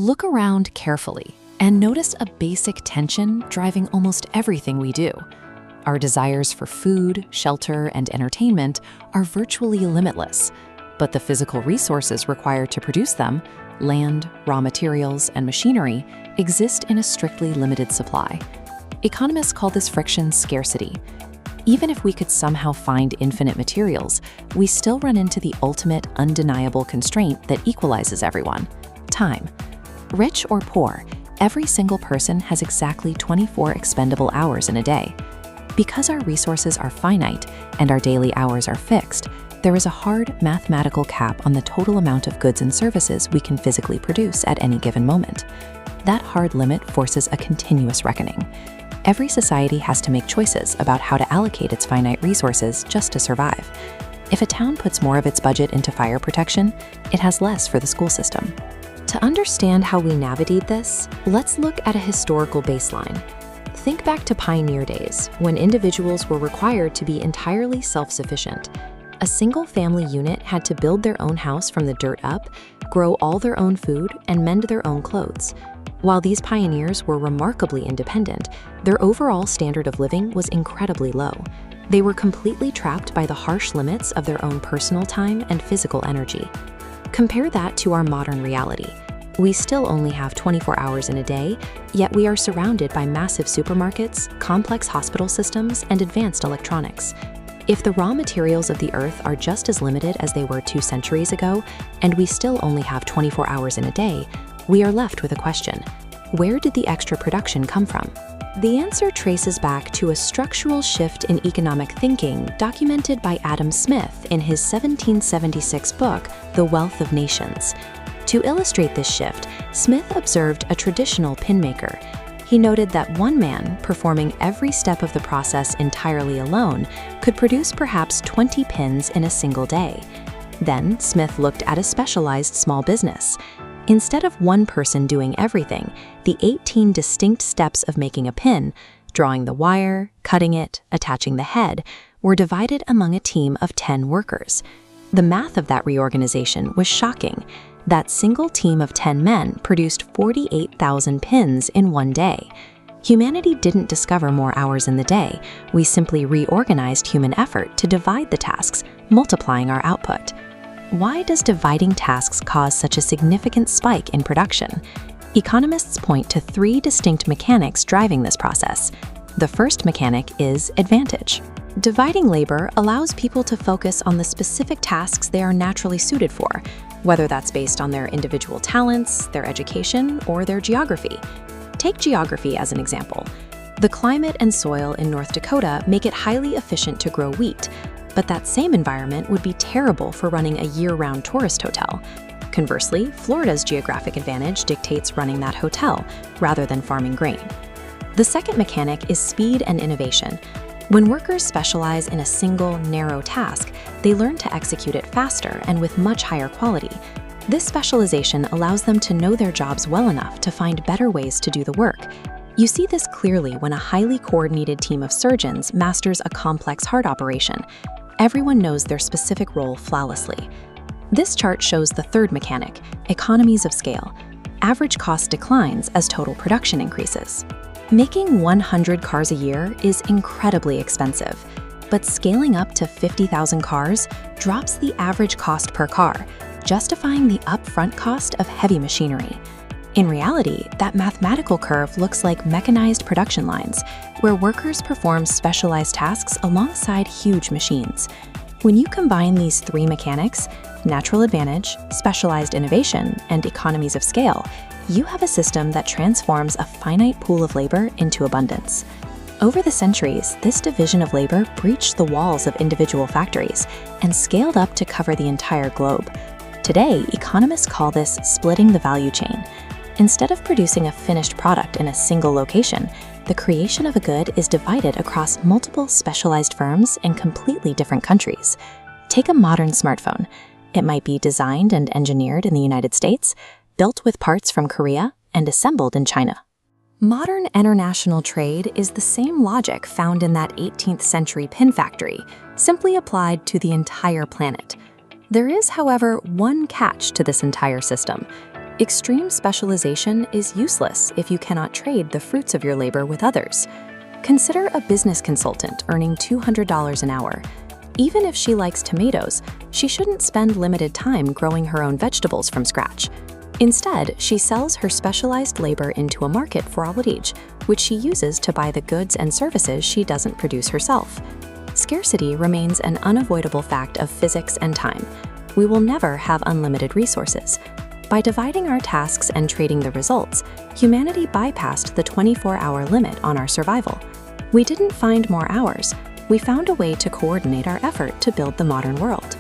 Look around carefully and notice a basic tension driving almost everything we do. Our desires for food, shelter, and entertainment are virtually limitless, but the physical resources required to produce them, land, raw materials, and machinery, exist in a strictly limited supply. Economists call this friction scarcity. Even if we could somehow find infinite materials, we still run into the ultimate undeniable constraint that equalizes everyone: time. Rich or poor, every single person has exactly 24 expendable hours in a day. Because our resources are finite and our daily hours are fixed, there is a hard mathematical cap on the total amount of goods and services we can physically produce at any given moment. That hard limit forces a continuous reckoning. Every society has to make choices about how to allocate its finite resources just to survive. If a town puts more of its budget into fire protection, it has less for the school system. To understand how we navigate this, let's look at a historical baseline. Think back to pioneer days, when individuals were required to be entirely self-sufficient. A single family unit had to build their own house from the dirt up, grow all their own food, and mend their own clothes. While these pioneers were remarkably independent, their overall standard of living was incredibly low. They were completely trapped by the harsh limits of their own personal time and physical energy. Compare that to our modern reality. We still only have 24 hours in a day, yet we are surrounded by massive supermarkets, complex hospital systems, and advanced electronics. If the raw materials of the Earth are just as limited as they were 2 centuries ago, and we still only have 24 hours in a day, we are left with a question: where did the extra production come from? The answer traces back to a structural shift in economic thinking documented by Adam Smith in his 1776 book, The Wealth of Nations. To illustrate this shift, Smith observed a traditional pin maker. He noted that one man, performing every step of the process entirely alone, could produce perhaps 20 pins in a single day. Then, Smith looked at a specialized small business. Instead of one person doing everything, the 18 distinct steps of making a pin, drawing the wire, cutting it, attaching the head, were divided among a team of 10 workers. The math of that reorganization was shocking. That single team of 10 men produced 48,000 pins in one day. Humanity didn't discover more hours in the day. We simply reorganized human effort to divide the tasks, multiplying our output. Why does dividing tasks cause such a significant spike in production? Economists point to 3 distinct mechanics driving this process. The first mechanic is advantage. Dividing labor allows people to focus on the specific tasks they are naturally suited for, whether that's based on their individual talents, their education, or their geography. Take geography as an example. The climate and soil in North Dakota make it highly efficient to grow wheat, but that same environment would be terrible for running a year-round tourist hotel. Conversely, Florida's geographic advantage dictates running that hotel rather than farming grain. The second mechanic is speed and innovation. When workers specialize in a single, narrow task, they learn to execute it faster and with much higher quality. This specialization allows them to know their jobs well enough to find better ways to do the work. You see this clearly when a highly coordinated team of surgeons masters a complex heart operation. Everyone knows their specific role flawlessly. This chart shows the third mechanic, economies of scale. Average cost declines as total production increases. Making 100 cars a year is incredibly expensive, but scaling up to 50,000 cars drops the average cost per car, justifying the upfront cost of heavy machinery. In reality, that mathematical curve looks like mechanized production lines, where workers perform specialized tasks alongside huge machines. When you combine these 3 mechanics, natural advantage, specialized innovation, and economies of scale, you have a system that transforms a finite pool of labor into abundance. Over the centuries, this division of labor breached the walls of individual factories and scaled up to cover the entire globe. Today, economists call this splitting the value chain. Instead of producing a finished product in a single location, the creation of a good is divided across multiple specialized firms in completely different countries. Take a modern smartphone. It might be designed and engineered in the United States, built with parts from Korea, and assembled in China. Modern international trade is the same logic found in that 18th century pin factory, simply applied to the entire planet. There is, however, one catch to this entire system. Extreme specialization is useless if you cannot trade the fruits of your labor with others. Consider a business consultant earning $200 an hour. Even if she likes tomatoes, she shouldn't spend limited time growing her own vegetables from scratch. Instead, she sells her specialized labor into a market for all age, which she uses to buy the goods and services she doesn't produce herself. Scarcity remains an unavoidable fact of physics and time. We will never have unlimited resources. By dividing our tasks and trading the results, humanity bypassed the 24-hour limit on our survival. We didn't find more hours. We found a way to coordinate our effort to build the modern world.